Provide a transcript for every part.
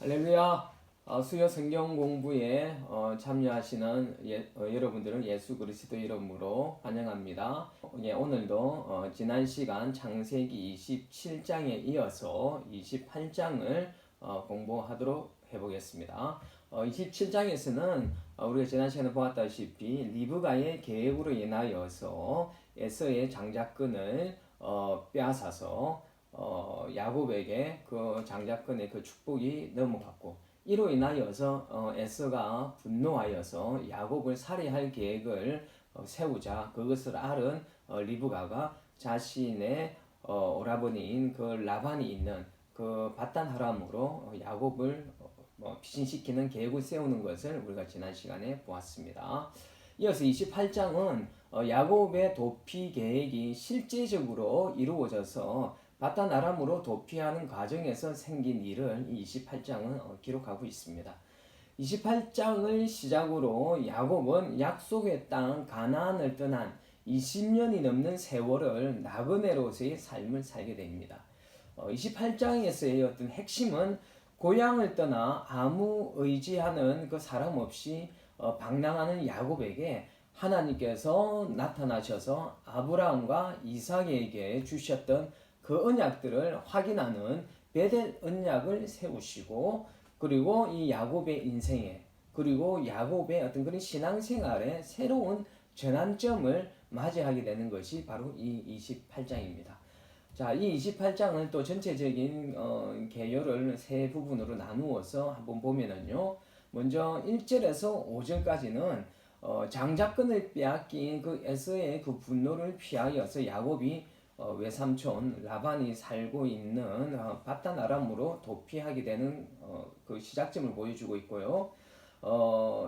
할렐루야. 수요 성경 공부에 참여하시는 여러분들은 예수 그리스도 이름으로 환영합니다. 오늘도 지난 시간 창세기 27장에 이어서 28장을 공부하도록 해보겠습니다. 27장에서는 우리가 지난 시간에 보았다시피 리브가의 계획으로 인하여서 에서의 장자권을 빼앗아서 야곱에게 그 장자권의 그 축복이 넘어갔고, 이로 인하여서 에서가 분노하여서 야곱을 살해할 계획을 세우자 그것을 알은 리브가가 자신의 오라버니인 그 라반이 있는 그 밧단 하람으로 야곱을 피신시키는 계획을 세우는 것을 우리가 지난 시간에 보았습니다. 이어서 28장은 야곱의 도피 계획이 실제적으로 이루어져서 밧단 아람으로 도피하는 과정에서 생긴 일을 이 28장은 기록하고 있습니다. 28장을 시작으로 야곱은 약속의 땅 가나안을 떠난 20년이 넘는 세월을 나그네로서의 삶을 살게 됩니다. 28장에서의 어떤 핵심은 고향을 떠나 아무 의지하는 그 사람 없이 방랑하는 야곱에게 하나님께서 나타나셔서 아브라함과 이삭에게 주셨던 그 언약들을 확인하는 베델 언약을 세우시고, 그리고 이 야곱의 인생에, 그리고 야곱의 어떤 그런 신앙생활에 새로운 전환점을 맞이하게 되는 것이 바로 이 28장입니다. 자, 이 28장은 또 전체적인 개요를 세 부분으로 나누어서 한번 보면은요, 먼저 1절에서 5절까지는 장자권을 빼앗긴 그 에서의 그 분노를 피하여서 야곱이 외삼촌 라반이 살고 있는 밧단 아람으로 도피하게 되는 그 시작점을 보여주고 있고요.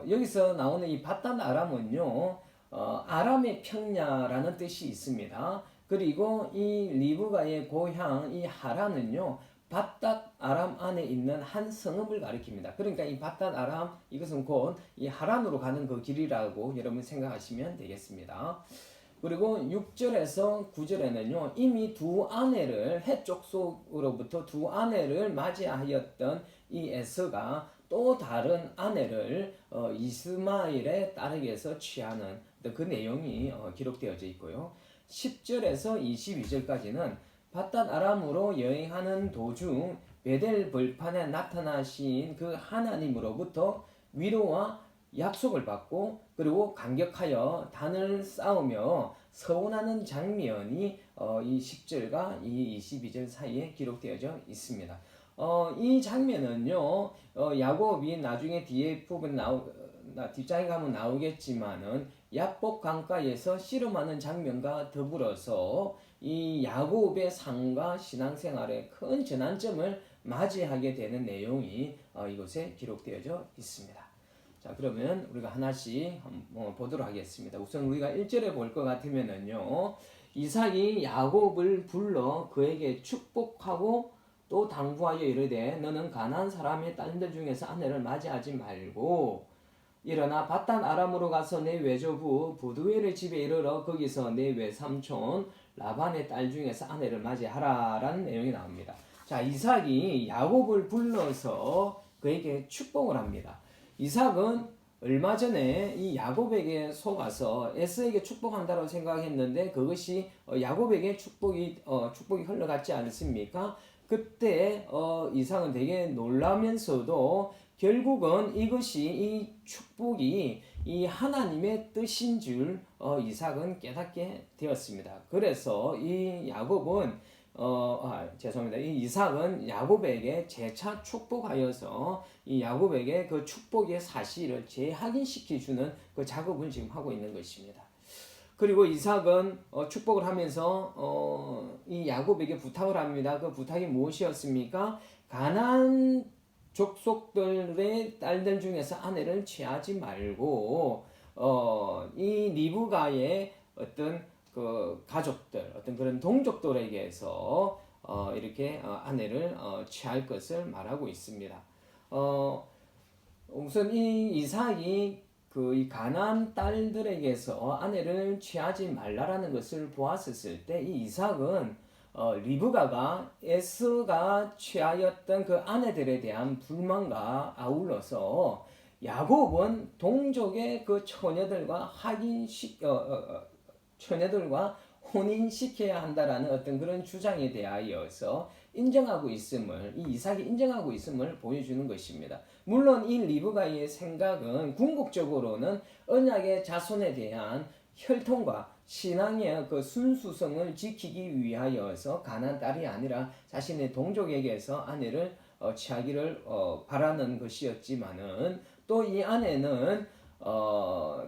여기서 나오는 이 밧단 아람은요, 아람의 평야라는 뜻이 있습니다. 그리고 이 리브가의 고향 이 하란은요, 밧단 아람 안에 있는 한 성읍을 가리킵니다. 그러니까 이 밧단 아람, 이것은 곧 이 하란으로 가는 그 길이라고 여러분 생각하시면 되겠습니다. 그리고 6절에서 9절에는요, 이미 두 아내를 해쪽 속으로부터 두 아내를 맞이하였던 이 에서가 또 다른 아내를 이스마엘의 딸에게서 취하는 그 내용이 기록되어져 있고요. 10절에서 22절까지는 밧단 아람으로 여행하는 도중 베델 벌판에 나타나신 그 하나님으로부터 위로와 약속을 받고, 그리고 감격하여 단을 쌓으며 서원하는 장면이 이 10절과 이 22절 사이에 기록되어져 있습니다. 이 장면은요, 야곱이 나중에 뒤에 부분 뒷장에 가면 나오겠지만은 야복 강가에서 씨름하는 장면과 더불어서 이 야곱의 삶과 신앙생활에 큰 전환점을 맞이하게 되는 내용이 이곳에 기록되어져 있습니다. 자, 그러면 우리가 하나씩 보도록 하겠습니다. 우선 우리가 1절에 볼 것 같으면은요, 이삭이 야곱을 불러 그에게 축복하고 또 당부하여 이르되 너는 가나안 사람의 딸들 중에서 아내를 맞이하지 말고 일어나 밧단 아람으로 가서 내 외조부 부두엘의 집에 이르러 거기서 내 외삼촌 라반의 딸 중에서 아내를 맞이하라 라는 내용이 나옵니다. 자, 이삭이 야곱을 불러서 그에게 축복을 합니다. 이삭은 얼마 전에 이 야곱에게 속아서 에서에게 축복한다고 생각했는데 그것이 야곱에게 축복이 흘러갔지 않습니까? 그때 이삭은 되게 놀라면서도 결국은 이것이 이 축복이 이 하나님의 뜻인 줄 이삭은 깨닫게 되었습니다. 그래서 이 야곱은 죄송합니다. 이 이삭은 야곱에게 재차 축복하여서 이 야곱에게 그 축복의 사실을 재확인시켜주는 그 작업을 지금 하고 있는 것입니다. 그리고 이삭은 축복을 하면서 이 야곱에게 부탁을 합니다. 그 부탁이 무엇이었습니까? 가나안 족속들의 딸들 중에서 아내를 취하지 말고 이 리브가의 어떤 그 가족들, 어떤 그런 동족들에게서 이렇게 아내를 취할 것을 말하고 있습니다. 우선 이 이삭이 이 가나안 딸들에게서 아내를 취하지 말라라는 것을 보았을 때 이 이삭은 리브가가 에서가 취하였던 그 아내들에 대한 불만과 아울러서 야곱은 동족의 그 처녀들과 처녀들과 혼인시켜야 한다라는 어떤 그런 주장에 대하여서 인정하고 있음을, 이 이삭이 인정하고 있음을 보여주는 것입니다. 물론 이 리브가의 생각은 궁극적으로는 언약의 자손에 대한 혈통과 신앙의 그 순수성을 지키기 위하여서 가나안 딸이 아니라 자신의 동족에게서 아내를 취하기를 바라는 것이었지만은 또 이 아내는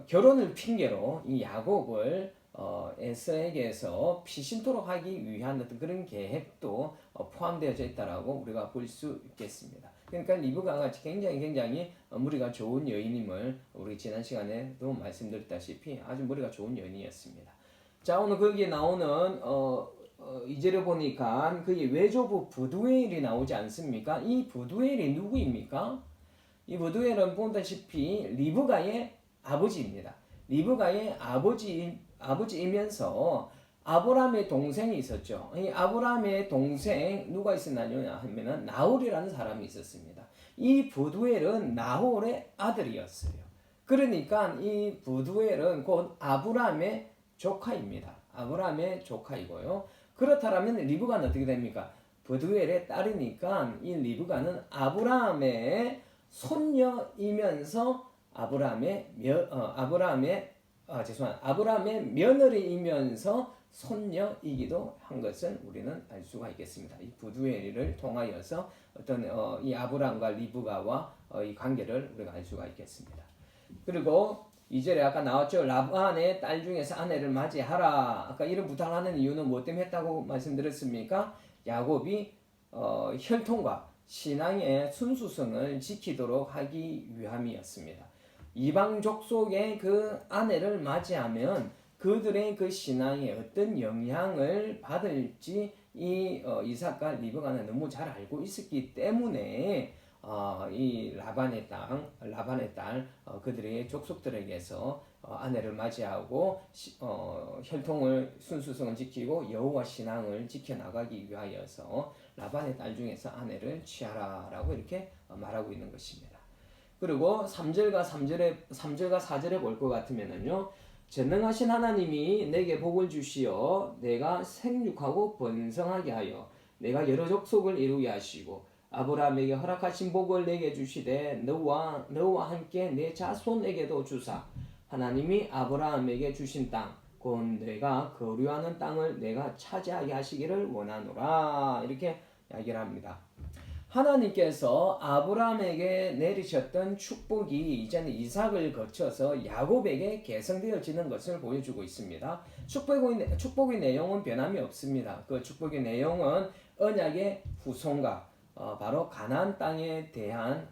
결혼을 핑계로 이 야곱을 에서에게서 피신토록 하기 위한 어떤 그런 계획도 포함되어져 있다라고 우리가 볼 수 있겠습니다. 그러니까 리브가가 굉장히 머리가 좋은 여인임을 우리 지난 시간에도 말씀드렸다시피 아주 머리가 좋은 여인이었습니다. 자, 오늘 거기에 나오는 2절에 보니까 그의 외조부 부두엘이 나오지 않습니까? 이 부두엘이 누구입니까? 이 부두엘은 보다시피 리브가의 아버지입니다. 리브가의 아버지이면서 아브라함의 동생이 있었죠. 이 아브라함의 동생 누가 있었나요? 하면은 나홀이라는 사람이 있었습니다. 이 부두엘은 나홀의 아들이었어요. 그러니까 이 부두엘은 곧 아브라함의 조카입니다. 아브라함의 조카이고요. 그렇다면 리브가는 어떻게 됩니까? 부두엘의 딸이니까 이 리브가는 아브라함의 손녀이면서 아브라함의 며느리이면서 손녀이기도 한 것은 우리는 알 수가 있겠습니다. 이 부두엘을 통하여서 어떤 이 아브라함과 리브가와 이 관계를 우리가 알 수가 있겠습니다. 그리고 2절에 아까 나왔죠. 라반의 딸 중에서 아내를 맞이하라. 아까 이런 부탁하는 이유는 뭐 때문에 했다고 말씀드렸습니까? 야곱이 혈통과 신앙의 순수성을 지키도록 하기 위함이었습니다. 이방 족속의 그 아내를 맞이하면 그들의 그 신앙에 어떤 영향을 받을지 이 이삭과 리브가는 너무 잘 알고 있었기 때문에 이 라반의 딸 그들의 족속들에게서 아내를 맞이하고 혈통을 순수성을 지키고 여호와 신앙을 지켜나가기 위하여서 라반의 딸 중에서 아내를 취하라라고 이렇게 말하고 있는 것입니다. 그리고 3절과 4절에 볼 것 같으면은요. 전능하신 하나님이 내게 복을 주시어 내가 생육하고 번성하게 하여 내가 여러 족속을 이루게 하시고 아브라함에게 허락하신 복을 내게 주시되 너와 함께 내 자손에게도 주사 하나님이 아브라함에게 주신 땅 곧 내가 거류하는 땅을 내가 차지하게 하시기를 원하노라 이렇게 이야기를 합니다. 하나님께서 아브라함에게 내리셨던 축복이 이제는 이삭을 거쳐서 야곱에게 계승되어지는 것을 보여주고 있습니다. 축복의 내용은 변함이 없습니다. 그 축복의 내용은 언약의 후손과 바로 가나안 땅에 대한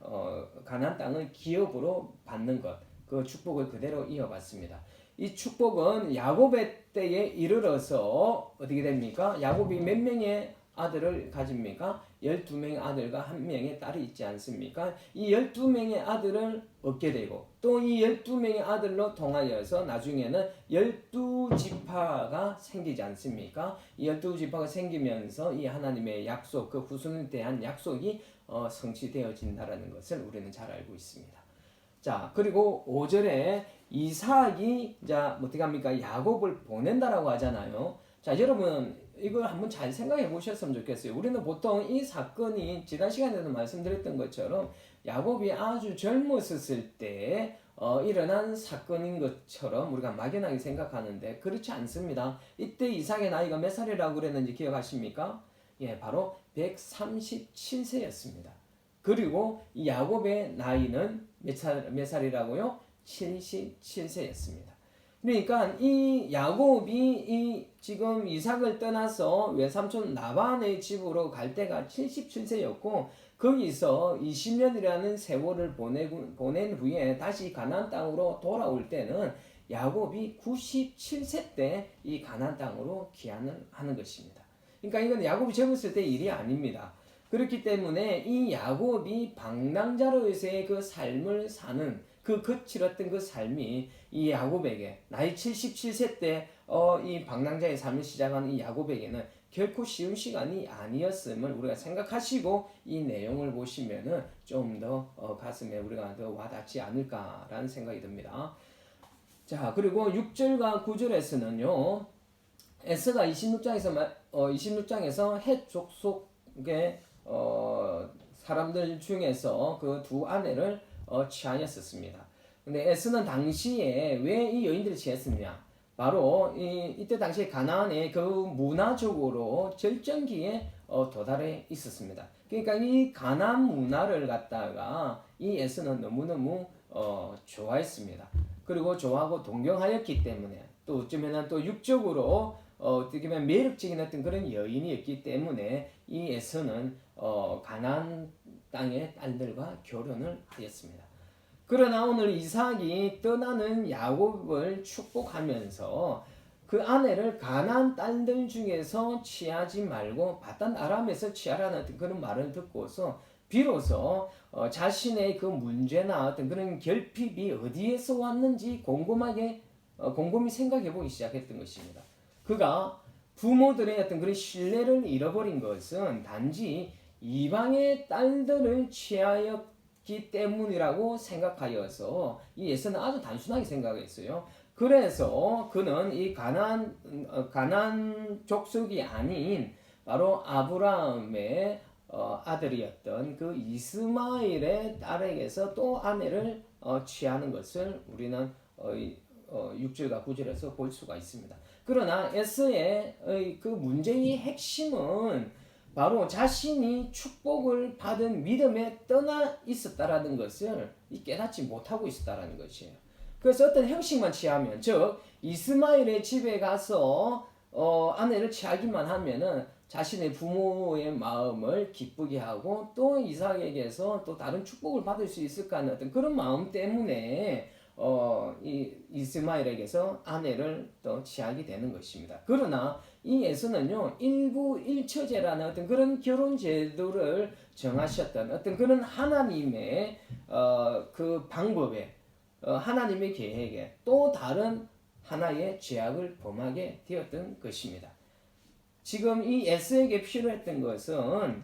가나안 땅을 기업으로 받는 것, 그 축복을 그대로 이어받습니다. 이 축복은 야곱의 때에 이르러서 어떻게 됩니까? 야곱이 몇 명의 아들을 가집니까? 12명의 아들과 1명의 딸이 있지 않습니까? 이 12명의 아들을 얻게 되고 또 이 12명의 아들로 통하여서 나중에는 12지파가 생기지 않습니까? 이 12지파가 생기면서 이 하나님의 약속, 그 후손에 대한 약속이 성취되어진다는 것을 우리는 잘 알고 있습니다. 자, 그리고 5절에 이삭이 어떻게 합니까? 야곱을 보낸다라고 하잖아요. 자, 여러분 이걸 한번 잘 생각해 보셨으면 좋겠어요. 우리는 보통 이 사건이 지난 시간에도 말씀드렸던 것처럼 야곱이 아주 젊었을 때 일어난 사건인 것처럼 우리가 막연하게 생각하는데 그렇지 않습니다. 이때 이삭의 나이가 몇 살이라고 그랬는지 기억하십니까? 예, 바로 137세였습니다. 그리고 이 야곱의 나이는 몇 살이라고요? 77세였습니다. 그러니까 이 야곱이 지금 이삭을 떠나서 외삼촌 라반의 집으로 갈 때가 77세였고 거기서 20년이라는 세월을 보낸 후에 다시 가나안 땅으로 돌아올 때는 야곱이 97세 때 이 가나안 땅으로 귀환을 하는 것입니다. 그러니까 이건 야곱이 젊었을 때 일이 아닙니다. 그렇기 때문에 이 야곱이 방랑자로서의 그 삶을 사는 그 거칠었던 그 삶이 이 야곱에게 나이 77세 때 이 방랑자의 삶을 시작한 이 야곱에게는 결코 쉬운 시간이 아니었음을 우리가 생각하시고 이 내용을 보시면은 좀 더 가슴에 우리가 더 와닿지 않을까라는 생각이 듭니다. 자, 그리고 6절과 9절에서는요. 에스가 26장에서 헷 족속의 사람들 중에서 그 두 아내를 취하였었습니다. 근데 에스는 당시에 왜 이 여인들을 취했느냐? 바로 이때 당시에 가나안의 그 문화적으로 절정기에 도달해 있었습니다. 그러니까 이 가나안 문화를 갖다가 이 에스는 너무너무 좋아했습니다. 그리고 좋아하고 동경하였기 때문에 또 어쩌면 또 육적으로 어떻게 보면 매력적인 어떤 그런 여인이었기 때문에 이 에서는 가나안 땅의 딸들과 결혼을 하였습니다. 그러나 오늘 이삭이 떠나는 야곱을 축복하면서 그 아내를 가나안 딸들 중에서 취하지 말고 바단 아람에서 취하라는 어떤 그런 말을 듣고서 비로소 자신의 그 문제나 어떤 그런 결핍이 어디에서 왔는지 곰곰이 생각해 보기 시작했던 것입니다. 그가 부모들의 어떤 그런 신뢰를 잃어버린 것은 단지 이방의 딸들을 취하였기 때문이라고 생각하여서 이 예서는 아주 단순하게 생각했어요. 그래서 그는 이 가나안 족속이 아닌 바로 아브라함의 아들이었던 그 이스마엘의 딸에게서 또 아내를 취하는 것을 우리는 6절과 9절에서 볼 수가 있습니다. 그러나 에스의 그 문제의 핵심은 바로 자신이 축복을 받은 믿음에 떠나 있었다라는 것을 깨닫지 못하고 있었다라는 것이에요. 그래서 어떤 형식만 취하면, 즉 이스마엘의 집에 가서 아내를 취하기만 하면은 자신의 부모의 마음을 기쁘게 하고 또 이삭에게서 또 다른 축복을 받을 수 있을까 하는 어떤 그런 마음 때문에 이 이스마엘에게서 아내를 또 취하게 되는 것입니다. 그러나 이 에서는요, 일부일처제라는 어떤 그런 결혼 제도를 정하셨던 어떤 그런 하나님의 그 방법에 하나님의 계획에 또 다른 하나의 죄악을 범하게 되었던 것입니다. 지금 이 에스에게 필요했던 것은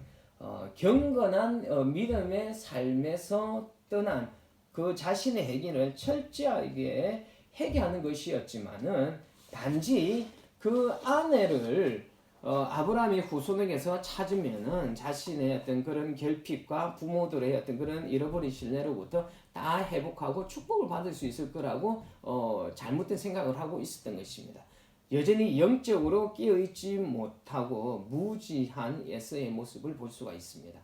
경건한 믿음의 삶에서 떠난 그 자신의 행위를 철저하게 회개하는 것이었지만은 단지 그 아내를 아브라함의 후손에게서 찾으면은 자신의 어떤 그런 결핍과 부모들의 어떤 그런 잃어버린 신뢰로부터 다 회복하고 축복을 받을 수 있을 거라고 잘못된 생각을 하고 있었던 것입니다. 여전히 영적으로 깨어있지 못하고 무지한 에서의 모습을 볼 수가 있습니다.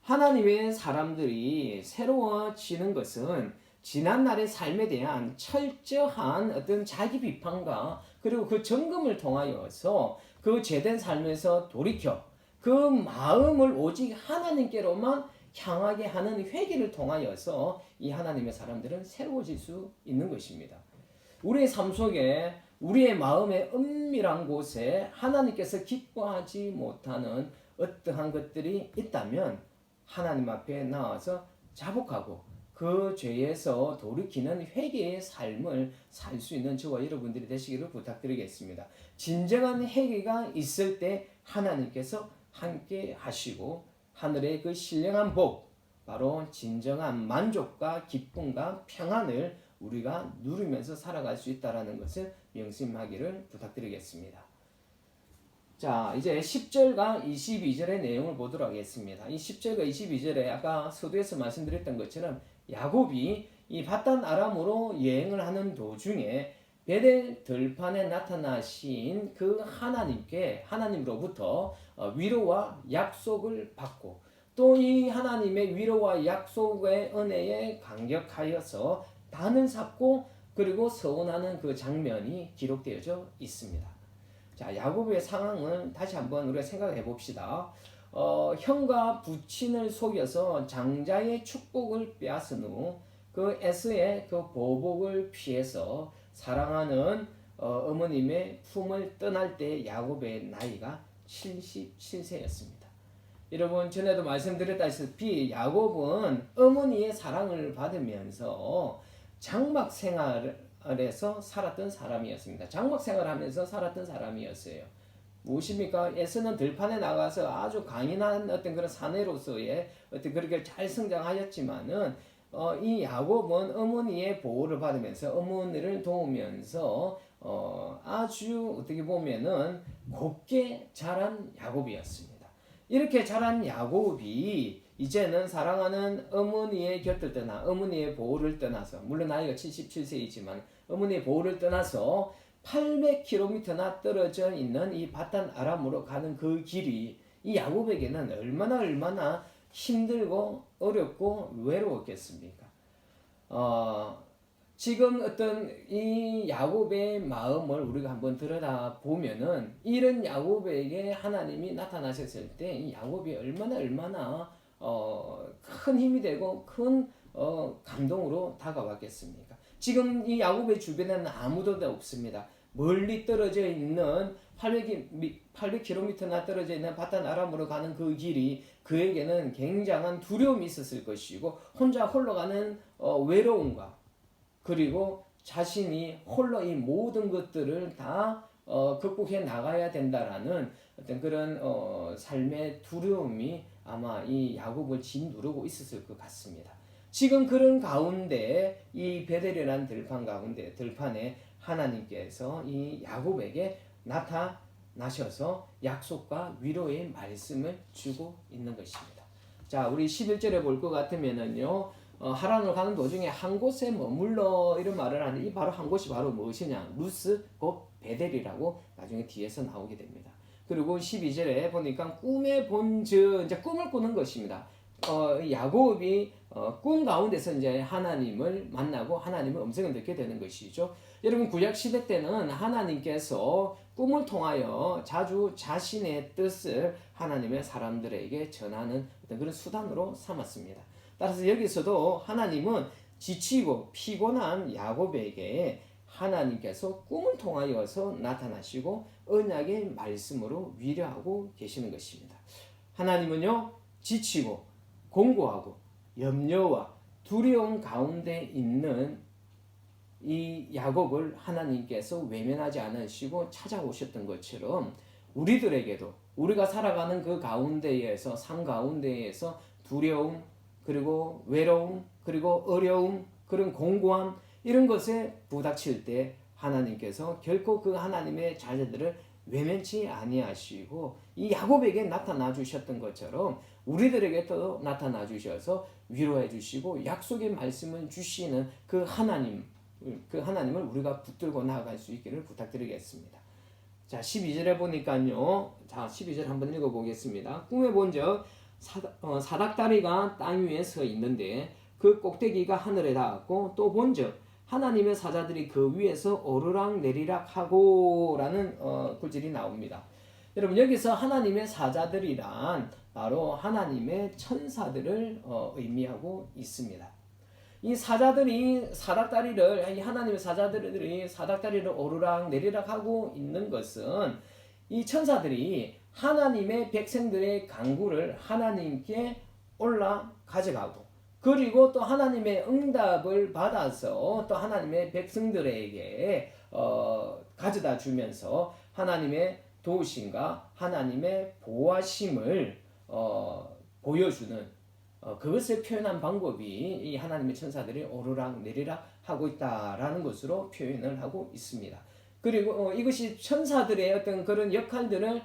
하나님의 사람들이 새로워지는 것은 지난날의 삶에 대한 철저한 어떤 자기 비판과 그리고 그 점검을 통하여서 그 죄된 삶에서 돌이켜 그 마음을 오직 하나님께로만 향하게 하는 회개를 통하여서 이 하나님의 사람들은 새로워질 수 있는 것입니다. 우리의 삶 속에 우리의 마음의 은밀한 곳에 하나님께서 기뻐하지 못하는 어떠한 것들이 있다면 하나님 앞에 나와서 자복하고 그 죄에서 돌이키는 회개의 삶을 살 수 있는 저와 여러분들이 되시기를 부탁드리겠습니다. 진정한 회개가 있을 때 하나님께서 함께 하시고 하늘의 그 신령한 복, 바로 진정한 만족과 기쁨과 평안을 우리가 누리면서 살아갈 수 있다는 것을 명심하기를 부탁드리겠습니다. 자, 이제 10절과 22절의 내용을 보도록 하겠습니다. 이 10절과 22절에 아까 서두에서 말씀드렸던 것처럼 야곱이 이 바단 아람으로 여행을 하는 도중에 베델 들판에 나타나신 그 하나님으로부터 위로와 약속을 받고 또 이 하나님의 위로와 약속의 은혜에 감격하여서 단을 쌓고 그리고 서원하는 그 장면이 기록되어져 있습니다. 자, 야곱의 상황은 다시 한번 우리가 생각해 봅시다. 형과 부친을 속여서 장자의 축복을 빼앗은 후 그 에스의 그 보복을 피해서 사랑하는 어머님의 품을 떠날 때 야곱의 나이가 77세였습니다. 여러분, 전에도 말씀드렸다시피 야곱은 어머니의 사랑을 받으면서 장막 생활에서 살았던 사람이었습니다. 장막 생활하면서 살았던 사람이었어요. 무엇입니까? 에서는 들판에 나가서 아주 강인한 어떤 그런 사내로서의 어떤 그렇게 잘 성장하였지만은 이 야곱은 어머니의 보호를 받으면서 어머니를 도우면서 아주 어떻게 보면은 곱게 자란 야곱이었습니다. 이렇게 자란 야곱이 이제는 사랑하는 어머니의 곁을 떠나 어머니의 보호를 떠나서 물론 나이가 77세이지만 어머니의 보호를 떠나서 800km나 떨어져 있는 이 바단 아람으로 가는 그 길이 이 야곱에게는 얼마나 힘들고 어렵고 외로웠겠습니까? 지금 어떤 이 야곱의 마음을 우리가 한번 들여다보면은 이런 야곱에게 하나님이 나타나셨을 때 이 야곱이 얼마나 큰 힘이 되고 큰 감동으로 다가왔겠습니까? 지금 이 야곱의 주변에는 아무도 없습니다. 멀리 떨어져 있는 800km나 떨어져 있는 바단 아람으로 가는 그 길이 그에게는 굉장한 두려움이 있었을 것이고 홀로 가는 외로움과 그리고 자신이 홀로 이 모든 것들을 다 극복해 나가야 된다라는 어떤 그런 삶의 두려움이 아마 이 야곱을 짓누르고 있었을 것 같습니다. 지금 그런 가운데 이 베델이라는 들판에 하나님께서 이 야곱에게 나타나셔서 약속과 위로의 말씀을 주고 있는 것입니다. 자, 우리 11절에 볼 것 같으면은요, 하란으로 가는 도중에 한 곳에 머물러 이런 말을 하는데 이 바로 한 곳이 바로 무엇이냐? 루스 곧 베델이라고 나중에 뒤에서 나오게 됩니다. 그리고 12절에 보니까 꿈에 본즉 이제 꿈을 꾸는 것입니다. 야곱이 꿈 가운데서 이제 하나님을 만나고 하나님의 음성을 듣게 되는 것이죠. 여러분 구약 시대 때는 하나님께서 꿈을 통하여 자주 자신의 뜻을 하나님의 사람들에게 전하는 어떤 그런 수단으로 삼았습니다. 따라서 여기서도 하나님은 지치고 피곤한 야곱에게 하나님께서 꿈을 통하여서 나타나시고 언약의 말씀으로 위로하고 계시는 것입니다. 하나님은요 지치고 공고하고 염려와 두려움 가운데 있는 이 야곱을 하나님께서 외면하지 않으시고 찾아오셨던 것처럼 우리들에게도 우리가 살아가는 그 가운데에서 삶 가운데에서 두려움 그리고 외로움 그리고 어려움 그런 공고함 이런 것에 부닥칠 때 하나님께서 결코 그 하나님의 자녀들을 외면치 아니하시고 이 야곱에게 나타나 주셨던 것처럼 우리들에게도 나타나 주셔서 위로해 주시고 약속의 말씀을 주시는 그 하나님을 우리가 붙들고 나아갈 수 있기를 부탁드리겠습니다. 자, 12절에 보니까요. 자, 12절 한번 읽어 보겠습니다. 꿈에 본적 사닥다리가 땅 위에 서 있는데 그 꼭대기가 하늘에 닿았고 또 본적 하나님의 사자들이 그 위에서 오르락 내리락 하고라는 구절이 나옵니다. 여러분 여기서 하나님의 사자들이란 바로 하나님의 천사들을 의미하고 있습니다. 이 사자들이 사닥다리를 이 하나님의 사자들이 사닥다리를 오르락 내리락 하고 있는 것은 이 천사들이 하나님의 백성들의 간구를 하나님께 올라 가져가고 그리고 또 하나님의 응답을 받아서 또 하나님의 백성들에게 가져다 주면서 하나님의 도우심과 하나님의 보호하심을 보여주는 그것을 표현한 방법이 이 하나님의 천사들이 오르락 내리락 하고 있다라는 것으로 표현을 하고 있습니다. 그리고 이것이 천사들의 어떤 그런 역할들을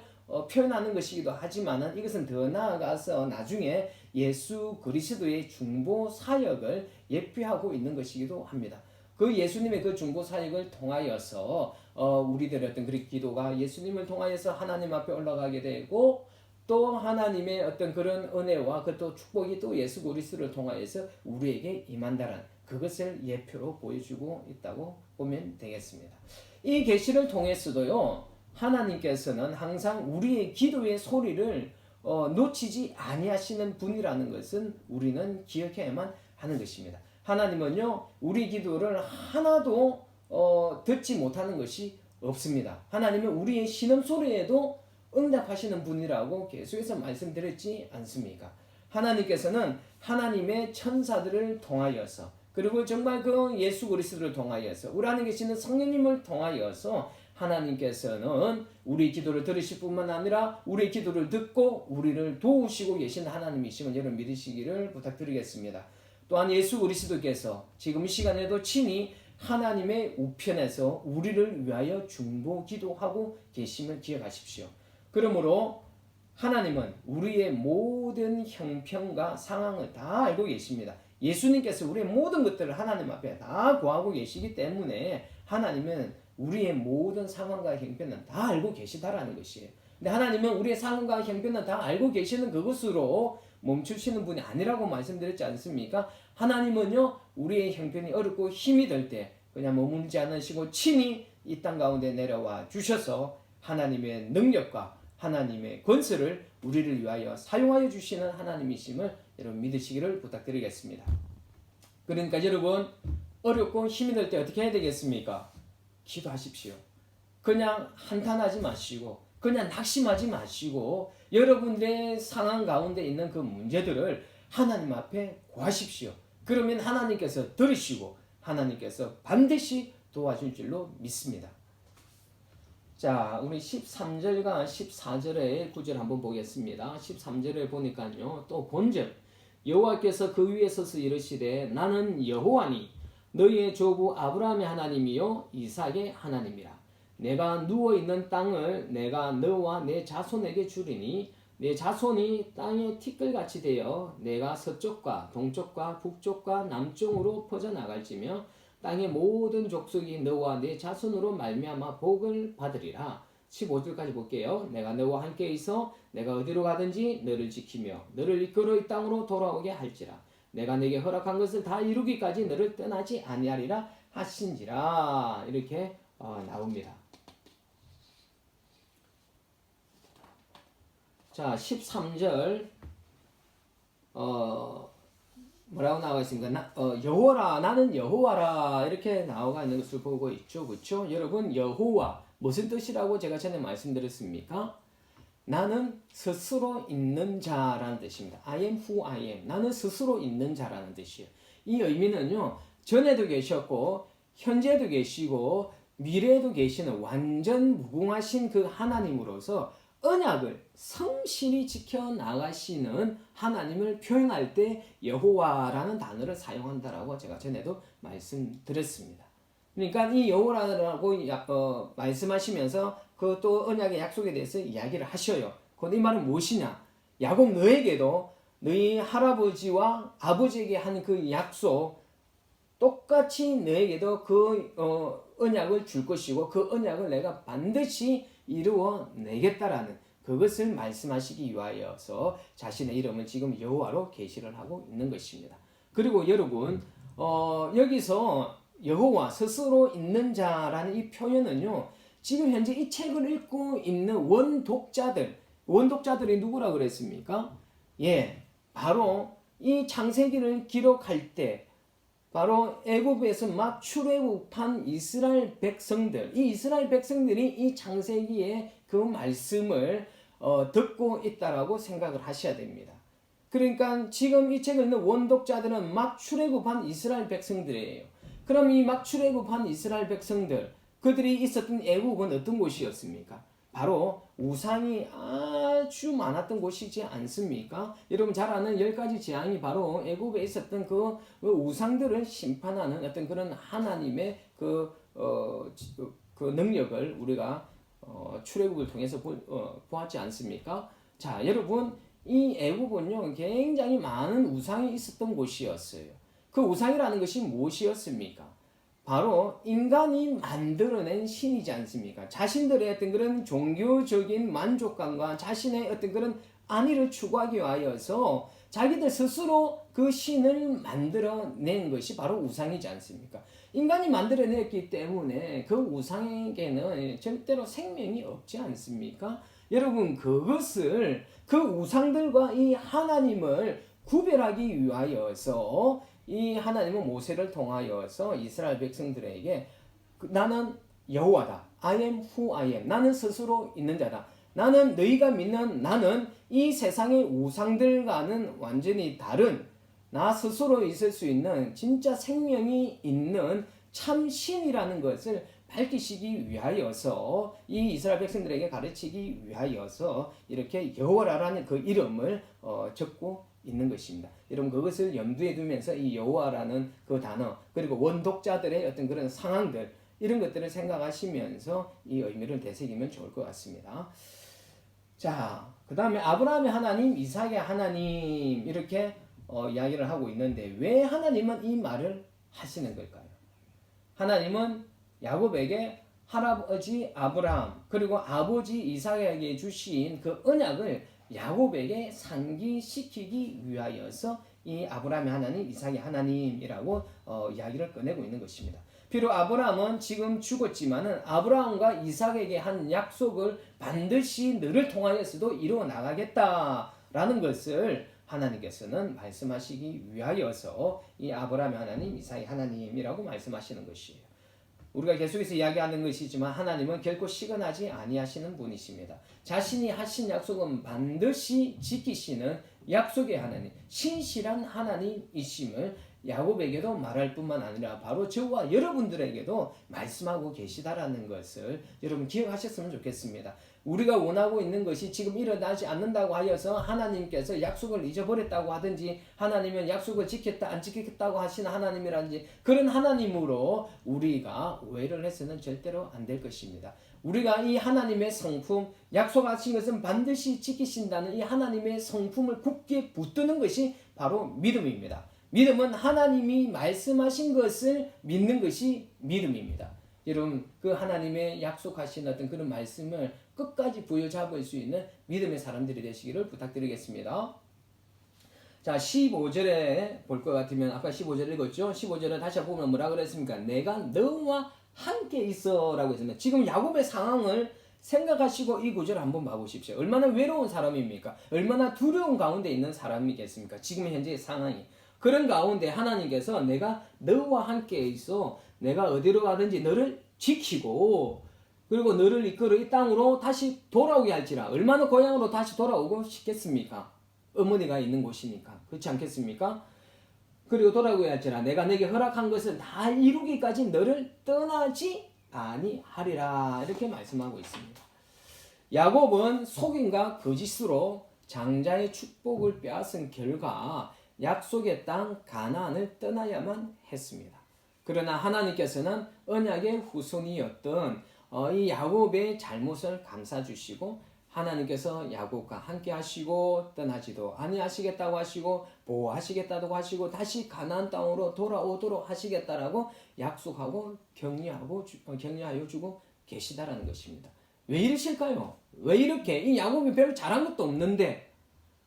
표현하는 것이기도 하지만은 이것은 더 나아가서 나중에 예수 그리스도의 중보 사역을 예표하고 있는 것이기도 합니다. 그 예수님의 그 중보 사역을 통하여서 우리들의 어떤 그런 기도가 예수님을 통하여서 하나님 앞에 올라가게 되고 또 하나님의 어떤 그런 은혜와 그 또 축복이 또 예수 그리스도를 통하여서 우리에게 임한다는 그것을 예표로 보여주고 있다고 보면 되겠습니다. 이 계시를 통해서도요. 하나님께서는 항상 우리의 기도의 소리를 놓치지 아니하시는 분이라는 것은 우리는 기억해야만 하는 것입니다. 하나님은요 우리 기도를 하나도 듣지 못하는 것이 없습니다. 하나님은 우리의 신음소리에도 응답하시는 분이라고 계속해서 말씀드렸지 않습니까? 하나님께서는 하나님의 천사들을 통하여서 그리고 정말 그 예수 그리스도를 통하여서 우리 안에 계시는 성령님을 통하여서 하나님께서는 우리 기도를 들으실 뿐만 아니라 우리 기도를 듣고 우리를 도우시고 계신 하나님이심을 여러분 믿으시기를 부탁드리겠습니다. 또한 예수 그리스도께서 지금 이 시간에도 친히 하나님의 우편에서 우리를 위하여 중보 기도하고 계심을 기억하십시오. 그러므로 하나님은 우리의 모든 형편과 상황을 다 알고 계십니다. 예수님께서 우리의 모든 것들을 하나님 앞에 다 구하고 계시기 때문에 하나님은 우리의 모든 상황과 형편은 다 알고 계시다라는 것이에요. 근데 하나님은 우리의 상황과 형편은 다 알고 계시는 그것으로 멈추시는 분이 아니라고 말씀드렸지 않습니까? 하나님은요, 우리의 형편이 어렵고 힘이 들 때 그냥 머물지 않으시고 친히 이 땅 가운데 내려와 주셔서 하나님의 능력과 하나님의 권세를 우리를 위하여 사용하여 주시는 하나님이심을 여러분 믿으시기를 부탁드리겠습니다. 그러니까 여러분, 어렵고 힘이 들 때 어떻게 해야 되겠습니까? 기도하십시오. 그냥 한탄하지 마시고 그냥 낙심하지 마시고 여러분들의 상황 가운데 있는 그 문제들을 하나님 앞에 구하십시오. 그러면 하나님께서 들으시고 하나님께서 반드시 도와줄 줄로 믿습니다. 자, 우리 13절과 14절의 구절 한번 보겠습니다. 13절에 보니까요, 또 본절 여호와께서 그 위에 서서 이르시되 나는 여호와니 너희의 조부 아브라함의 하나님이요 이삭의 하나님이라. 내가 누워있는 땅을 내가 너와 내 자손에게 주리니 내 자손이 땅의 티끌같이 되어 내가 서쪽과 동쪽과 북쪽과 남쪽으로 퍼져나갈지며 땅의 모든 족속이 너와 내 자손으로 말미암아 복을 받으리라. 15절까지 볼게요. 내가 너와 함께 있어 내가 어디로 가든지 너를 지키며 너를 이끌어 이 땅으로 돌아오게 할지라. 내가 내게 허락한 것을 다 이루기까지 너를 떠나지 아니하리라 하신지라. 이렇게 나옵니다. 자, 13절 뭐라고 나와 있습니까? 여호와라, 나는 여호와라, 이렇게 나와 있는 것을 보고 있죠. 그렇죠? 여러분, 여호와 무슨 뜻이라고 제가 전에 말씀드렸습니까? 나는 스스로 있는 자라는 뜻입니다. I am who I am. 나는 스스로 있는 자라는 뜻이에요. 이 의미는요, 전에도 계셨고 현재도 계시고 미래에도 계시는 완전 무궁하신 그 하나님으로서 언약을 성실히 지켜나가시는 하나님을 표현할 때 여호와라는 단어를 사용한다라고 제가 전에도 말씀드렸습니다. 그러니까 이 여호와라고 말씀하시면서 그 또 언약의 약속에 대해서 이야기를 하셔요. 그 이 말은 무엇이냐? 야곱 너에게도 너희 할아버지와 아버지에게 한 그 약속 똑같이 너에게도 그 언약을 줄 것이고 그 언약을 내가 반드시 이루어 내겠다라는 그것을 말씀하시기 위하여서 자신의 이름을 지금 여호와로 계시를 하고 있는 것입니다. 그리고 여러분 여기서 여호와 스스로 있는 자라는 이 표현은요, 지금 현재 이 책을 읽고 있는 원독자들이 누구라 그랬습니까? 예, 바로 이 창세기를 기록할 때 바로 애굽에서 막 출애굽한 이스라엘 백성들, 이 이스라엘 백성들이 이 창세기의 그 말씀을 듣고 있다라고 생각을 하셔야 됩니다. 그러니까 지금 이 책을 읽는 원독자들은 막 출애굽한 이스라엘 백성들이에요. 그럼 이 막 출애굽한 이스라엘 백성들, 그들이 있었던 애굽은 어떤 곳이었습니까? 바로 우상이 아주 많았던 곳이지 않습니까? 여러분 잘 아는 10가지 재앙이 바로 애굽에 있었던 그 우상들을 심판하는 어떤 그런 하나님의 그 능력을 우리가 출애굽을 통해서 보았지 않습니까? 자, 여러분 이 애굽은요 굉장히 많은 우상이 있었던 곳이었어요. 그 우상이라는 것이 무엇이었습니까? 바로 인간이 만들어낸 신이지 않습니까? 자신들의 어떤 그런 종교적인 만족감과 자신의 어떤 그런 안위를 추구하기 위하여서 자기들 스스로 그 신을 만들어낸 것이 바로 우상이지 않습니까? 인간이 만들어냈기 때문에 그 우상에게는 절대로 생명이 없지 않습니까? 여러분 그것을 그 우상들과 이 하나님을 구별하기 위하여서 이 하나님은 모세를 통하여서 이스라엘 백성들에게 나는 여호와다. I am who I am. 나는 스스로 있는 자다. 나는 너희가 믿는 나는 이 세상의 우상들과는 완전히 다른 나 스스로 있을 수 있는 진짜 생명이 있는 참 신이라는 것을 밝히시기 위하여서 이 이스라엘 백성들에게 가르치기 위하여서 이렇게 여호와라는 그 이름을 적고 있는 것입니다. 여러분 그것을 염두에 두면서 이 여호와라는 그 단어 그리고 원독자들의 어떤 그런 상황들 이런 것들을 생각하시면서 이 의미를 되새기면 좋을 것 같습니다. 자, 그 다음에 아브라함의 하나님, 이삭의 하나님 이렇게 이야기를 하고 있는데 왜 하나님은 이 말을 하시는 걸까요? 하나님은 야곱에게 할아버지 아브라함 그리고 아버지 이삭에게 주신 그 언약을 야곱에게 상기시키기 위하여서 이 아브라함의 하나님, 이삭의 하나님이라고 이야기를 꺼내고 있는 것입니다. 비록 아브라함은 지금 죽었지만은 아브라함과 이삭에게 한 약속을 반드시 너를 통하여서도 이루어 나가겠다라는 것을 하나님께서는 말씀하시기 위하여서 이 아브라함의 하나님, 이삭의 하나님이라고 말씀하시는 것이에요. 우리가 계속해서 이야기하는 것이지만 하나님은 결코 시건하지 아니하시는 분이십니다. 자신이 하신 약속은 반드시 지키시는 약속의 하나님, 신실한 하나님이심을 야곱에게도 말할 뿐만 아니라 바로 저와 여러분들에게도 말씀하고 계시다라는 것을 여러분 기억하셨으면 좋겠습니다. 우리가 원하고 있는 것이 지금 일어나지 않는다고 하여서 하나님께서 약속을 잊어버렸다고 하든지 하나님은 약속을 지켰다 안 지켰다고 하시는 하나님이라든지 그런 하나님으로 우리가 오해를 해서는 절대로 안 될 것입니다. 우리가 이 하나님의 성품 약속하신 것은 반드시 지키신다는 이 하나님의 성품을 굳게 붙드는 것이 바로 믿음입니다. 믿음은 하나님이 말씀하신 것을 믿는 것이 믿음입니다. 여러분 그 하나님의 약속하신 어떤 그런 말씀을 끝까지 부여잡을 수 있는 믿음의 사람들이 되시기를 부탁드리겠습니다. 자 15절에 볼 것 같으면 아까 15절 읽었죠? 15절에 다시 보면 뭐라 그랬습니까? 내가 너와 함께 있어 라고 했습니다. 지금 야곱의 상황을 생각하시고 이 구절을 한번 봐보십시오. 얼마나 외로운 사람입니까? 얼마나 두려운 가운데 있는 사람이겠습니까? 지금 현재의 상황이. 그런 가운데 하나님께서 내가 너와 함께 있어 내가 어디로 가든지 너를 지키고 그리고 너를 이끌어 이 땅으로 다시 돌아오게 할지라. 얼마나 고향으로 다시 돌아오고 싶겠습니까? 어머니가 있는 곳이니까. 그렇지 않겠습니까? 그리고 돌아오게 할지라. 내가 내게 허락한 것을 다 이루기까지 너를 떠나지 아니하리라. 이렇게 말씀하고 있습니다. 야곱은 속임과 거짓으로 장자의 축복을 빼앗은 결과 약속의 땅 가나안을 떠나야만 했습니다. 그러나 하나님께서는 언약의 후손이었던 이 야곱의 잘못을 감싸주시고 하나님께서 야곱과 함께 하시고 떠나지도 아니하시겠다고 하시고 보호하시겠다고 하시고 다시 가나안 땅으로 돌아오도록 하시겠다라고 약속하고 격려하여 주고 계시다라는 것입니다. 왜 이러실까요? 왜 이렇게 이 야곱이 별로 잘한 것도 없는데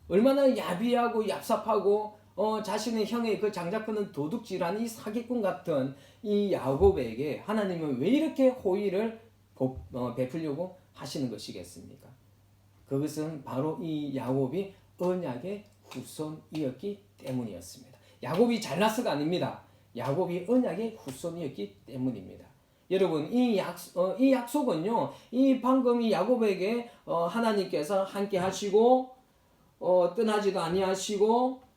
얼마나 야비하고 얍삽하고 자신의 형의 그 장자권은 도둑질한 이 사기꾼 같은 이 야곱에게 하나님은 왜 이렇게 호의를 베풀려고 하시는 것이겠습니까? 그것은 바로 이 야곱이 언약의 후손이었기 때문이었습니다. 야곱이 잘나서가 아닙니다. 야곱이 언약의 후손이었기 때문입니다. 여러분 이 약속은요, 이 방금 이 야곱에게 하나님께서 함께 하시고 떠나지도 아니하시고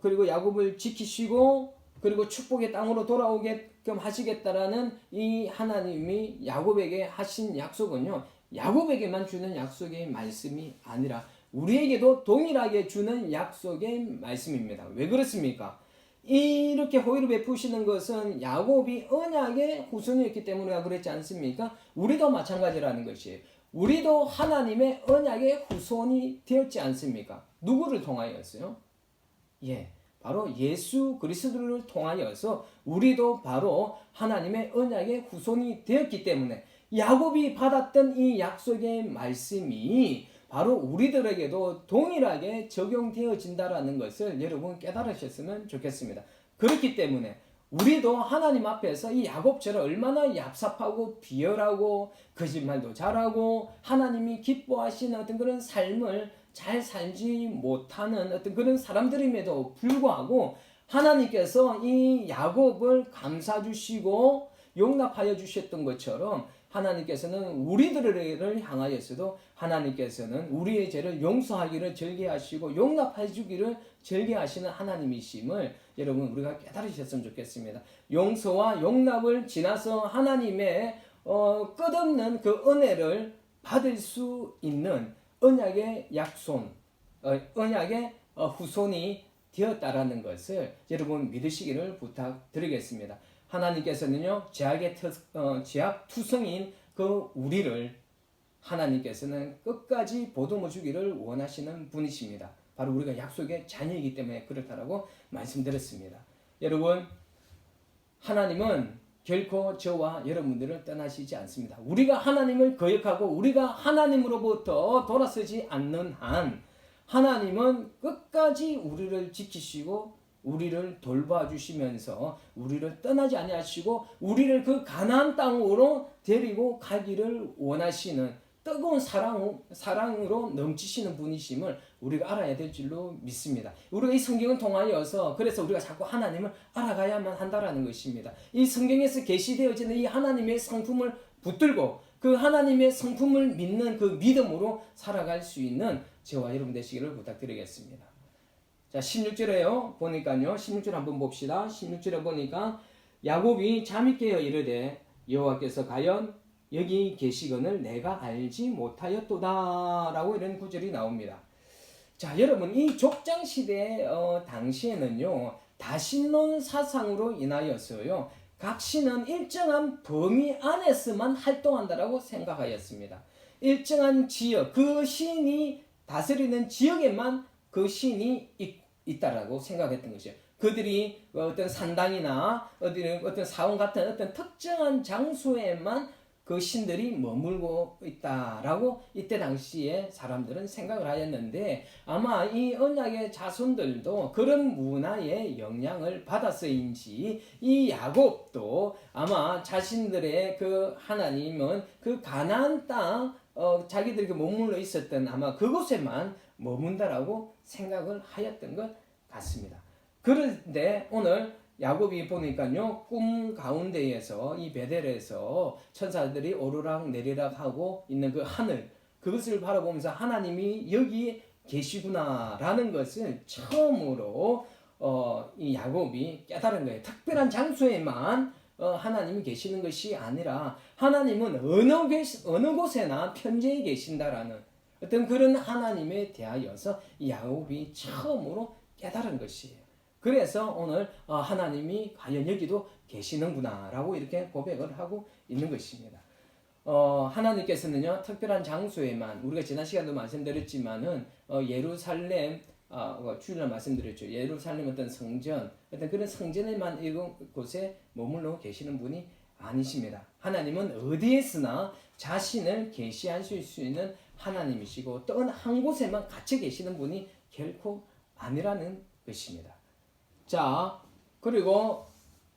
그리고 야곱을 지키시고 그리고 축복의 땅으로 돌아오게끔 하시겠다라는 이 하나님이 야곱에게 하신 약속은요, 야곱에게만 주는 약속의 말씀이 아니라 우리에게도 동일하게 주는 약속의 말씀입니다. 왜 그렇습니까? 이렇게 호의를 베푸시는 것은 야곱이 언약의 후손이었기 때문에 그랬지 않습니까? 우리도 마찬가지라는 것이에요. 우리도 하나님의 언약의 후손이 되었지 않습니까? 누구를 통하여서요? 바로 예수 그리스도를 통하여서 우리도 바로 하나님의 언약의 후손이 되었기 때문에 야곱이 받았던 이 약속의 말씀이 바로 우리들에게도 동일하게 적용되어진다라는 것을 여러분 깨달으셨으면 좋겠습니다. 그렇기 때문에 우리도 하나님 앞에서 이 야곱처럼 얼마나 얍삽하고 비열하고 거짓말도 잘하고 하나님이 기뻐하시는 어떤 그런 삶을 잘 살지 못하는 어떤 그런 사람들임에도 불구하고 하나님께서 이 야곱을 감싸주시고 용납하여 주셨던 것처럼 하나님께서는 우리들을 향하여서도 하나님께서는 우리의 죄를 용서하기를 절개하시고 용납해 주기를 절개하시는 하나님이심을 여러분 우리가 깨달으셨으면 좋겠습니다. 용서와 용납을 지나서 하나님의 끝없는 그 은혜를 받을 수 있는 언약의 약손, 언약의 후손이 되었다라는 것을 여러분 믿으시기를 부탁드리겠습니다. 하나님께서는요, 죄악 투성인 그 우리를 하나님께서는 끝까지 보듬어 주기를 원하시는 분이십니다. 바로 우리가 약속의 자녀이기 때문에 그렇다라고 말씀드렸습니다. 여러분, 하나님은 결코 저와 여러분들을 떠나시지 않습니다. 우리가 하나님을 거역하고 우리가 하나님으로부터 돌아서지 않는 한 하나님은 끝까지 우리를 지키시고 우리를 돌봐주시면서 우리를 떠나지 아니하시고 우리를 그 가나안 땅으로 데리고 가기를 원하시는 뜨거운 사랑으로 넘치시는 분이심을 우리가 알아야 될 줄로 믿습니다. 우리가 이 성경을 통하여서 그래서 우리가 자꾸 하나님을 알아가야만 한다라는 것입니다. 이 성경에서 계시되어지는 이 하나님의 성품을 붙들고 그 하나님의 성품을 믿는 그 믿음으로 살아갈 수 있는 저와 여러분 되시기를 부탁드리겠습니다. 자, 16절에요. 보니까요. 16절 한번 봅시다. 16절에 보니까 야곱이 잠이 깨어 이르되 여호와께서 과연 여기 계시거늘 내가 알지 못하였도다 라고 이런 구절이 나옵니다. 자, 여러분 이 족장시대 당시에는요 다신론 사상으로 인하여서요 각 신은 일정한 범위 안에서만 활동한다라고 생각하였습니다. 일정한 지역, 그 신이 다스리는 지역에만 그 신이 있다라고 생각했던 것이에요. 그들이 어떤 산당이나 어떤 사원 같은 어떤 특정한 장소에만 그 신들이 머물고 있다라고 이때 당시에 사람들은 생각을 하였는데 아마 이 언약의 자손들도 그런 문화의 영향을 받아서인지 이 야곱도 아마 자신들의 그 하나님은 그 가나안 땅 자기들이 머물러 있었던 아마 그곳에만 머문다라고 생각을 하였던 것 같습니다. 그런데 오늘 야곱이 보니까요 꿈 가운데에서 이 베델에서 천사들이 오르락 내리락 하고 있는 그 하늘 그것을 바라보면서 하나님이 여기 계시구나라는 것을 처음으로 이 야곱이 깨달은 거예요. 특별한 장소에만 하나님이 계시는 것이 아니라 하나님은 어느 곳에나 편재해 계신다라는 어떤 그런 하나님에 대하여서 야곱이 처음으로 깨달은 것이에요. 그래서 오늘 하나님이 과연 여기도 계시는구나 라고 이렇게 고백을 하고 있는 것입니다. 하나님께서는요 특별한 장소에만 우리가 지난 시간도 말씀드렸지만은 예루살렘 주일날 말씀드렸죠. 예루살렘 어떤 성전 어떤 그런 성전에만 이곳에 머물러 계시는 분이 아니십니다. 하나님은 어디에서나 자신을 계시하실 수 있는 하나님이시고 또 어느 한 곳에만 갇혀 계시는 분이 결코 아니라는 것입니다. 자, 그리고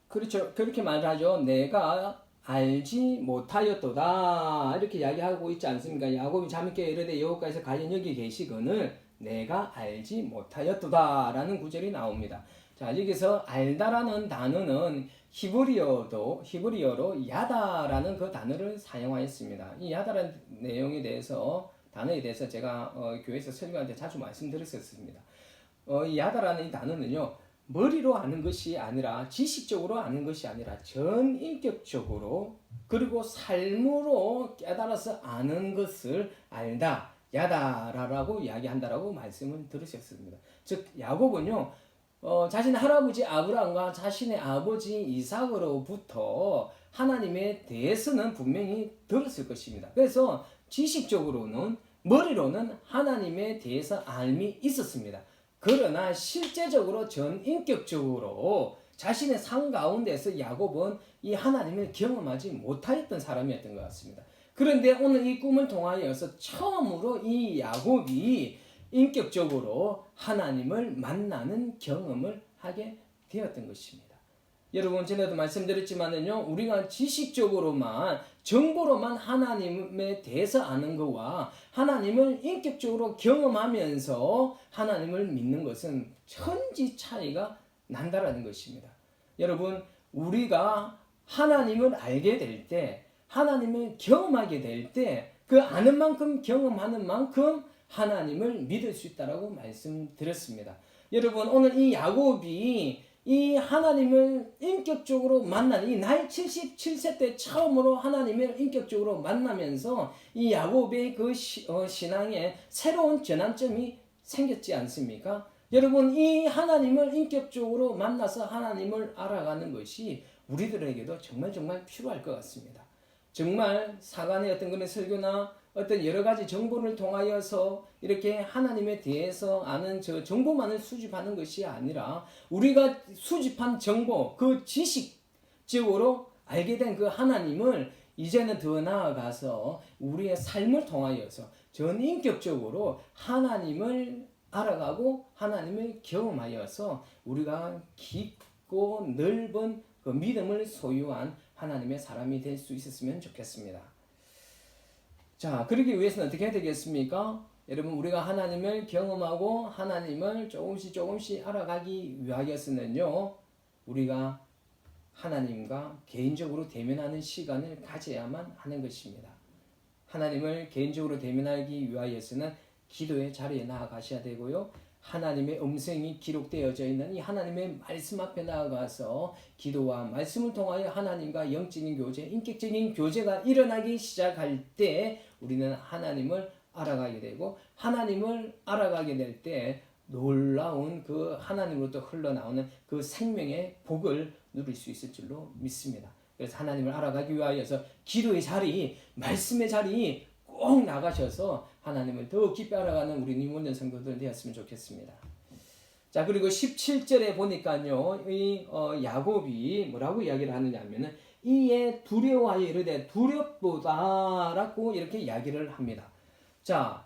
그렇죠. 그렇게 말하죠. 내가 알지 못하였도다 이렇게 이야기하고 있지 않습니까? 야곱이 잠이 깨어 이르되 여호와께서 과연 여기 계시거늘 내가 알지 못하였도다 라는 구절이 나옵니다. 자, 여기서 알다라는 단어는 히브리어로 야다라는 그 단어를 사용하였습니다. 이 야다라는 단어에 대해서 제가 교회에서 설교할 때 자주 말씀드렸었습니다. 이 야다라는 이 단어는요 머리로 아는 것이 아니라 지식적으로 아는 것이 아니라 전인격적으로 그리고 삶으로 깨달아서 아는 것을 알다 야다라고 이야기한다라고 말씀을 들으셨습니다. 즉 야곱은요 자신의 할아버지 아브라함과 자신의 아버지 이삭으로부터 하나님에 대해서는 분명히 들었을 것입니다. 그래서 지식적으로는 머리로는 하나님에 대해서 알미 있었습니다. 그러나 실제적으로 전인격적으로 자신의 삶 가운데서 야곱은 이 하나님을 경험하지 못하였던 사람이었던 것 같습니다. 그런데 오늘 이 꿈을 통하여서 처음으로 이 야곱이 인격적으로 하나님을 만나는 경험을 하게 되었던 것입니다. 여러분 전에도 말씀드렸지만은요 우리가 지식적으로만 정보로만 하나님에 대해서 아는 것과 하나님을 인격적으로 경험하면서 하나님을 믿는 것은 천지 차이가 난다라는 것입니다. 여러분 우리가 하나님을 알게 될 때 하나님을 경험하게 될 때 그 아는 만큼 경험하는 만큼 하나님을 믿을 수 있다라고 말씀드렸습니다. 여러분 오늘 이 야곱이 이 하나님을 인격적으로 만난 이 나이 77세 때 처음으로 하나님을 인격적으로 만나면서 이 야곱의 그 신앙에 새로운 전환점이 생겼지 않습니까? 여러분, 이 하나님을 인격적으로 만나서 하나님을 알아가는 것이 우리들에게도 정말 필요할 것 같습니다. 정말 사간의 어떤 그런 설교나 어떤 여러 가지 정보를 통하여서 이렇게 하나님에 대해서 아는 저 정보만을 수집하는 것이 아니라 우리가 수집한 정보, 그 지식적으로 알게 된 그 하나님을 이제는 더 나아가서 우리의 삶을 통하여서 전인격적으로 하나님을 알아가고 하나님을 경험하여서 우리가 깊고 넓은 그 믿음을 소유한 하나님의 사람이 될 수 있었으면 좋겠습니다. 자, 그러기 위해서는 어떻게 해야 되겠습니까? 여러분, 우리가 하나님을 경험하고 하나님을 조금씩 알아가기 위하여서는요, 우리가 하나님과 개인적으로 대면하는 시간을 가져야만 하는 것입니다. 하나님을 개인적으로 대면하기 위하여서는 기도의 자리에 나아가셔야 되고요. 하나님의 음성이 기록되어져 있는 이 하나님의 말씀 앞에 나아가서 기도와 말씀을 통하여 하나님과 영적인 교제, 인격적인 교제가 일어나기 시작할 때 우리는 하나님을 알아가게 되고, 하나님을 알아가게 될 때 놀라운 그 하나님으로부터 흘러나오는 그 생명의 복을 누릴 수 있을 줄로 믿습니다. 그래서 하나님을 알아가기 위하여서 기도의 자리, 말씀의 자리 꼭 나가셔서 하나님을 더 깊이 알아가는 우리 니몬년 성도들 되었으면 좋겠습니다. 자, 그리고 17절에 보니까요, 이 야곱이 뭐라고 이야기를 하느냐 하면은 이에 두려워하여 이르되 두렵도다라고 이렇게 이야기를 합니다. 자,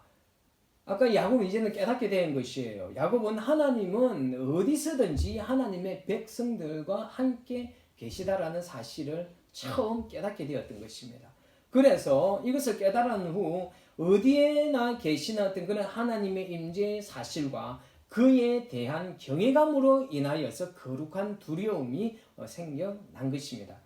아까 야곱이 이제는 깨닫게 된 것이에요. 야곱은 하나님은 어디서든지 하나님의 백성들과 함께 계시다라는 사실을 처음 깨닫게 되었던 것입니다. 그래서 이것을 깨달은 후 어디에나 계시는 어떤 그런 하나님의 임재의 사실과 그에 대한 경외감으로 인하여서 거룩한 두려움이 생겨난 것입니다.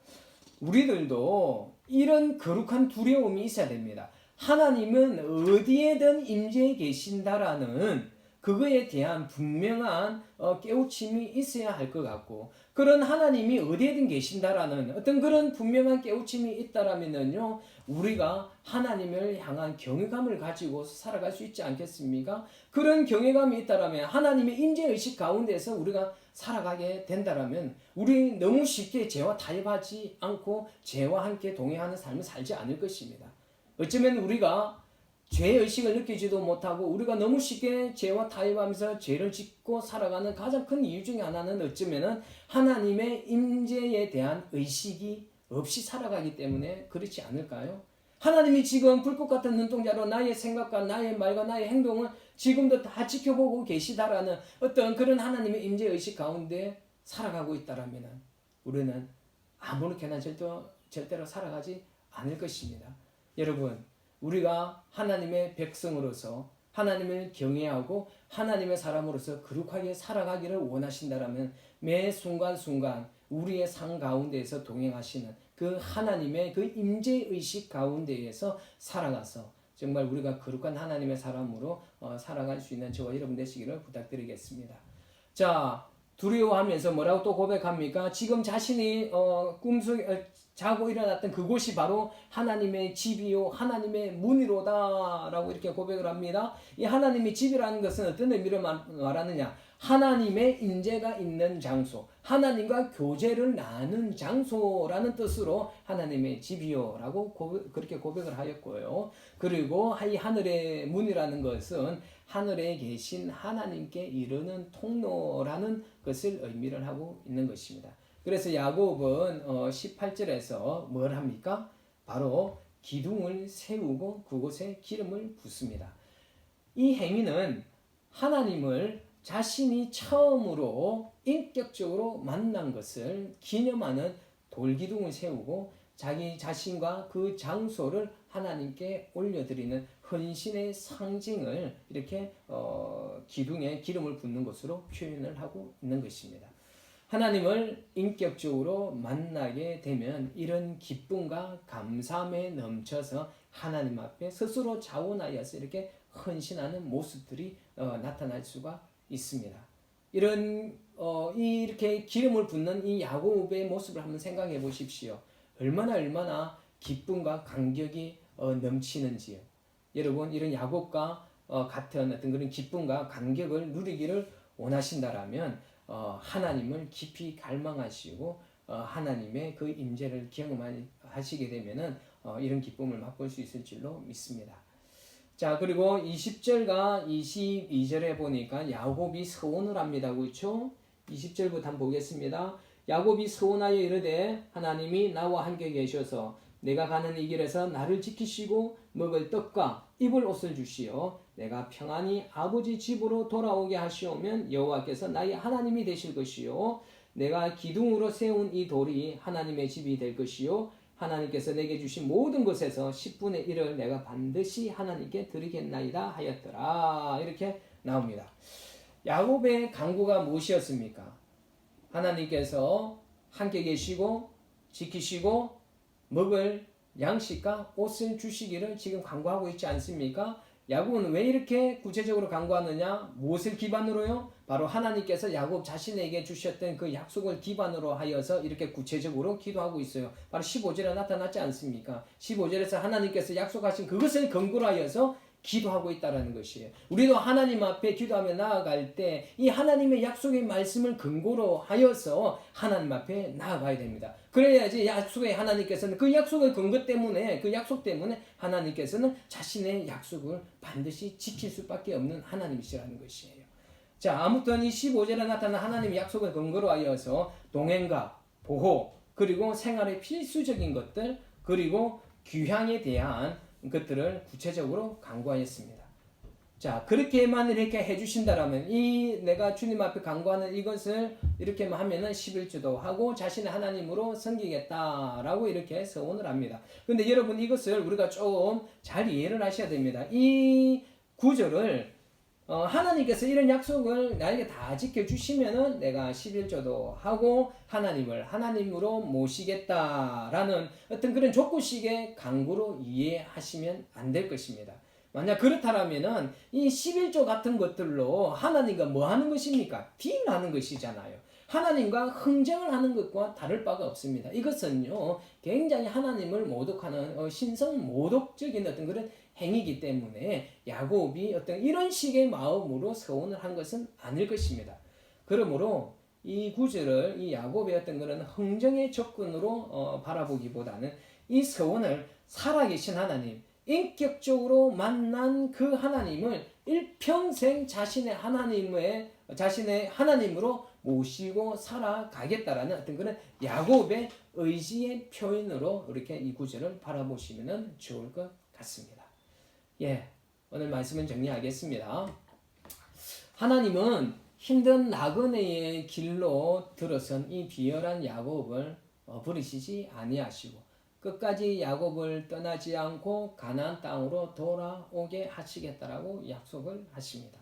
우리들도 이런 거룩한 두려움이 있어야 됩니다. 하나님은 어디에든 임재해 계신다라는 그거에 대한 분명한 깨우침이 있어야 할 것 같고, 그런 하나님이 어디에든 계신다라는 어떤 그런 분명한 깨우침이 있다라면요, 우리가 하나님을 향한 경외감을 가지고 살아갈 수 있지 않겠습니까? 그런 경외감이 있다라면, 하나님의 임재의식 가운데서 우리가 살아가게 된다라면 우리 너무 쉽게 죄와 타협하지 않고 죄와 함께 동행하는 삶을 살지 않을 것입니다. 어쩌면 우리가 죄의식을 느끼지도 못하고 우리가 너무 쉽게 죄와 타협하면서 죄를 짓고 살아가는 가장 큰 이유 중에 하나는 어쩌면 하나님의 임재에 대한 의식이 없이 살아가기 때문에 그렇지 않을까요? 하나님이 지금 불꽃 같은 눈동자로 나의 생각과 나의 말과 나의 행동을 지금도 다 지켜보고 계시다라는 어떤 그런 하나님의 임재의식 가운데 살아가고 있다라면 우리는 아무렇게나 절대로 살아가지 않을 것입니다. 여러분, 우리가 하나님의 백성으로서 하나님을 경외하고 하나님의 사람으로서 거룩하게 살아가기를 원하신다라면 매 순간순간 우리의 삶 가운데에서 동행하시는 그 하나님의 그 임재의식 가운데에서 살아가서 정말 우리가 거룩한 하나님의 사람으로 살아갈 수 있는 저와 여러분 되시기를 부탁드리겠습니다. 자, 두려워하면서 뭐라고 또 고백합니까? 지금 자신이 꿈속에 자고 일어났던 그곳이 바로 하나님의 집이요 하나님의 문이로다 라고 이렇게 고백을 합니다. 이 하나님의 집이라는 것은 어떤 의미를 말하느냐, 하나님의 임재가 있는 장소, 하나님과 교제를 나눈 장소라는 뜻으로 하나님의 집이요 라고 그렇게 고백을 하였고요. 그리고 이 하늘의 문이라는 것은 하늘에 계신 하나님께 이르는 통로라는 것을 의미를 하고 있는 것입니다. 그래서 야곱은 18절에서 뭘 합니까? 바로 기둥을 세우고 그곳에 기름을 붓습니다. 이 행위는 하나님을 자신이 처음으로 인격적으로 만난 것을 기념하는 돌기둥을 세우고 자기 자신과 그 장소를 하나님께 올려드리는 헌신의 상징을 이렇게 기둥에 기름을 붓는 것으로 표현을 하고 있는 것입니다. 하나님을 인격적으로 만나게 되면 이런 기쁨과 감사함에 넘쳐서 하나님 앞에 스스로 자원하여서 이렇게 헌신하는 모습들이 나타날 수가 있습니다. 이런 이렇게 기름을 붓는 이 야곱의 모습을 한번 생각해 보십시오. 얼마나 기쁨과 감격이 넘치는지요. 여러분 이런 야곱과 같은 어떤 그런 기쁨과 감격을 누리기를 원하신다라면 하나님을 깊이 갈망하시고 하나님의 그 임재를 경험하시게 되면은 이런 기쁨을 맛볼 수 있을 줄로 믿습니다. 자, 그리고 20절과 22절에 보니까 야곱이 서원을 합니다. 그렇죠? 20절부터 한번 보겠습니다. 야곱이 서원하여 이르되 하나님이 나와 함께 계셔서 내가 가는 이 길에서 나를 지키시고 먹을 떡과 입을 옷을 주시어 내가 평안히 아버지 집으로 돌아오게 하시오면 여호와께서 나의 하나님이 되실 것이요 내가 기둥으로 세운 이 돌이 하나님의 집이 될 것이요 하나님께서 내게 주신 모든 것에서 10분의 1을 내가 반드시 하나님께 드리겠나이다 하였더라. 이렇게 나옵니다. 야곱의 간구가 무엇이었습니까? 하나님께서 함께 계시고 지키시고 먹을 양식과 옷을 주시기를 지금 간구하고 있지 않습니까? 야곱은 왜 이렇게 구체적으로 간구하느냐? 무엇을 기반으로요? 바로 하나님께서 야곱 자신에게 주셨던 그 약속을 기반으로 하여서 이렇게 구체적으로 기도하고 있어요. 바로 15절에 나타났지 않습니까? 15절에서 하나님께서 약속하신 그것을 근거로 하여서 기도하고 있다는 것이에요. 우리도 하나님 앞에 기도하며 나아갈 때 이 하나님의 약속의 말씀을 근거로 하여서 하나님 앞에 나아가야 됩니다. 그래야지 약속의 하나님께서는 그 약속의 근거 때문에 그 약속 때문에 하나님께서는 자신의 약속을 반드시 지킬 수밖에 없는 하나님이시라는 것이에요. 자, 아무튼 이 15절에 나타난 하나님의 약속을 근거로 하여서 동행과 보호 그리고 생활의 필수적인 것들 그리고 규향에 대한 것들을 구체적으로 간구하였습니다. 자, 그렇게만 이렇게 해주신다라면 내가 주님 앞에 간구하는 이것을 이렇게만 하면은 11주도 하고 자신의 하나님으로 섬기겠다라고 이렇게 서원을 합니다. 근데 여러분 이것을 우리가 좀 잘 이해를 하셔야 됩니다. 이 구절을 하나님께서 이런 약속을 나에게 다 지켜주시면은 내가 11조도 하고 하나님을 하나님으로 모시겠다라는 어떤 그런 조건식의 강구로 이해하시면 안 될 것입니다. 만약 그렇다면은 이 11조 같은 것들로 하나님과 뭐 하는 것입니까? 딜하는 것이잖아요. 하나님과 흥정을 하는 것과 다를 바가 없습니다. 이것은요 굉장히 하나님을 모독하는 신성 모독적인 어떤 그런 행위이기 때문에 야곱이 어떤 이런 식의 마음으로 서원을 한 것은 아닐 것입니다. 그러므로 이 구절을 이 야곱의 어떤 그런 흥정의 접근으로 바라보기보다는 이 서원을 살아계신 하나님, 인격적으로 만난 그 하나님을 일평생 자신의 하나님으로 모시고 살아가겠다라는 어떤 그런 야곱의 의지의 표현으로 이렇게 이 구절을 바라보시면 좋을 것 같습니다. 예, 오늘 말씀은 정리하겠습니다. 하나님은 힘든 나그네의 길로 들어선 이 비열한 야곱을 버리시지 아니하시고 끝까지 야곱을 떠나지 않고 가나안 땅으로 돌아오게 하시겠다라고 약속을 하십니다.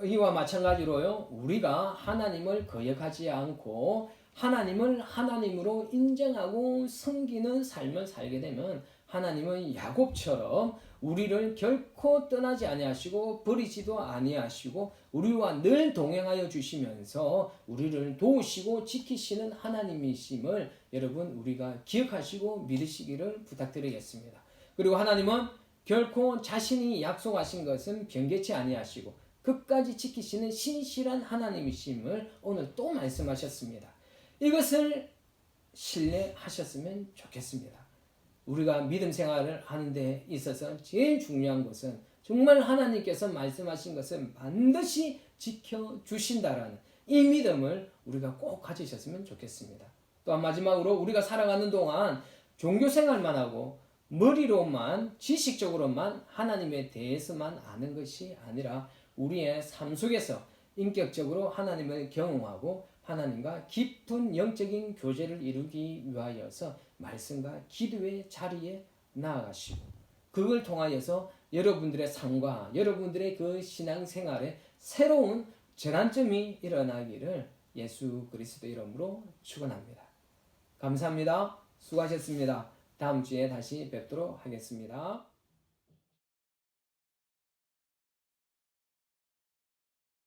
이와 마찬가지로요, 우리가 하나님을 거역하지 않고 하나님을 하나님으로 인정하고 섬기는 삶을 살게 되면 하나님은 야곱처럼 우리를 결코 떠나지 아니하시고 버리지도 아니하시고 우리와 늘 동행하여 주시면서 우리를 도우시고 지키시는 하나님이심을 여러분 우리가 기억하시고 믿으시기를 부탁드리겠습니다. 그리고 하나님은 결코 자신이 약속하신 것은 변개치 아니하시고 끝까지 지키시는 신실한 하나님이심을 오늘 또 말씀하셨습니다. 이것을 신뢰하셨으면 좋겠습니다. 우리가 믿음 생활을 하는 데 있어서 제일 중요한 것은 정말 하나님께서 말씀하신 것을 반드시 지켜주신다라는 이 믿음을 우리가 꼭 가지셨으면 좋겠습니다. 또한 마지막으로 우리가 살아가는 동안 종교 생활만 하고 머리로만 지식적으로만 하나님에 대해서만 아는 것이 아니라 우리의 삶 속에서 인격적으로 하나님을 경험하고 하나님과 깊은 영적인 교제를 이루기 위하여서 말씀과 기도의 자리에 나아가시고 그걸 통하여서 여러분들의 삶과 여러분들의 그 신앙생활에 새로운 전환점이 일어나기를 예수 그리스도 이름으로 축원합니다. 감사합니다. 수고하셨습니다. 다음 주에 다시 뵙도록 하겠습니다.